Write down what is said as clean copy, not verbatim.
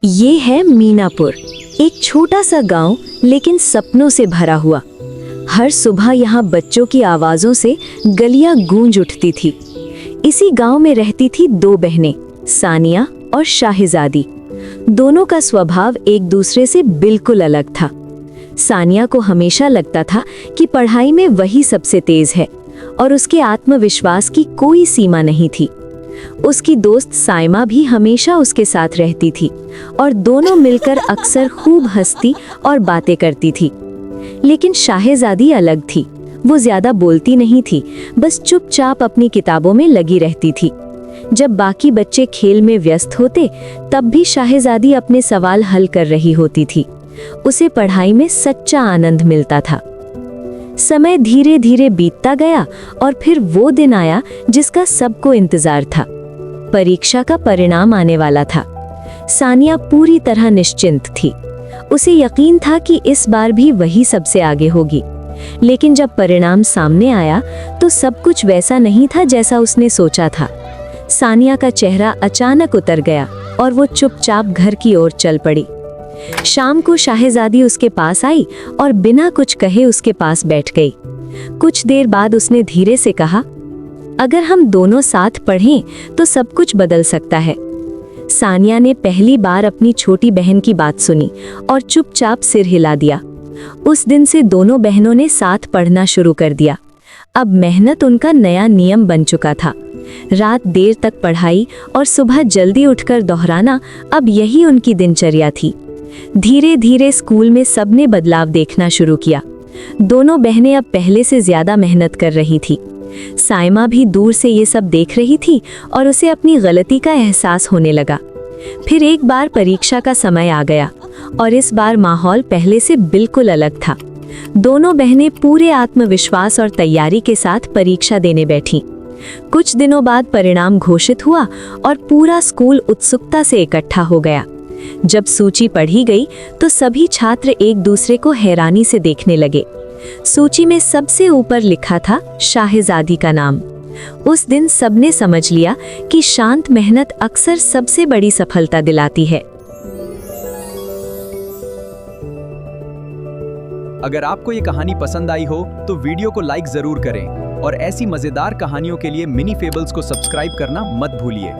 ये है मीनापुर, एक छोटा सा गांव लेकिन सपनों से भरा हुआ। हर सुबह यहाँ बच्चों की आवाज़ों से गलियां गूंज उठती थी। इसी गांव में रहती थी दो बहनें, सानिया और शाहिजादी। दोनों का स्वभाव एक दूसरे से बिल्कुल अलग था। सानिया को हमेशा लगता था कि पढ़ाई में वही सबसे तेज है और उसके आत्मविश्वास की कोई सीमा नहीं थी। उसकी दोस्त साइमा भी हमेशा उसके साथ रहती थी और दोनों मिलकर अक्सर खूब हंसती और बातें करती थी। लेकिन शाहिजादी अलग थी। वो ज्यादा बोलती नहीं थी, बस चुपचाप अपनी किताबों में लगी रहती थी। जब बाकी बच्चे खेल में व्यस्त होते, तब भी शाहिजादी अपने सवाल हल कर रही होती थी। उसे पढ़ाई में सच्चा आनंद मिलता था। समय धीरे धीरे बीतता गया और फिर वो दिन आया जिसका सबको इंतजार था। परीक्षा का परिणाम आने वाला था। सानिया पूरी तरह निश्चिंत थी। उसे यकीन था कि इस बार भी वही सबसे आगे होगी। लेकिन जब परिणाम सामने आया तो सब कुछ वैसा नहीं था जैसा उसने सोचा था। सानिया का चेहरा अचानक उतर गया और वो चुपचाप घर की ओर चल पड़ी। शाम को शाहिजादी उसके पास आई और बिना कुछ कहे उसके पास बैठ गई। कुछ देर बाद उसने धीरे से कहा, अगर हम दोनों साथ पढ़ें तो सब कुछ बदल सकता है। सानिया ने पहली बार अपनी छोटी बहन की बात सुनी और चुपचाप सिर हिला दिया। उस दिन से दोनों बहनों ने साथ पढ़ना शुरू कर दिया। अब मेहनत उनका नया नियम बन चुका था। रात देर तक पढ़ाई और सुबह जल्दी उठकर दोहराना अब यही उनकी दिनचर्या थी। धीरे धीरे स्कूल में सबने बदलाव देखना शुरू किया। दोनों बहनें अब पहले से ज्यादा मेहनत कर रही थी। साइमा भी दूर से ये सब देख रही थी और उसे अपनी गलती का एहसास होने लगा। फिर एक बार परीक्षा का समय आ गया और इस बार माहौल पहले से बिल्कुल अलग था। दोनों बहनें पूरे आत्मविश्वास और तैयारी के साथ परीक्षा देने बैठीं। कुछ दिनों बाद परिणाम घोषित हुआ और पूरा स्कूल उत्सुकता से इकट्ठा हो गया। जब सूची पढ़ी गई तो सभी छात्र एक दूसरे को हैरानी से देखने लगे। सूची में सबसे ऊपर लिखा था शाहिजादी का नाम। उस दिन सबने समझ लिया कि शांत मेहनत अक्सर सबसे बड़ी सफलता दिलाती है। अगर आपको ये कहानी पसंद आई हो तो वीडियो को लाइक जरूर करें और ऐसी मजेदार कहानियों के लिए मिनी फेबल्स को सब्सक्राइब करना मत भूलिए।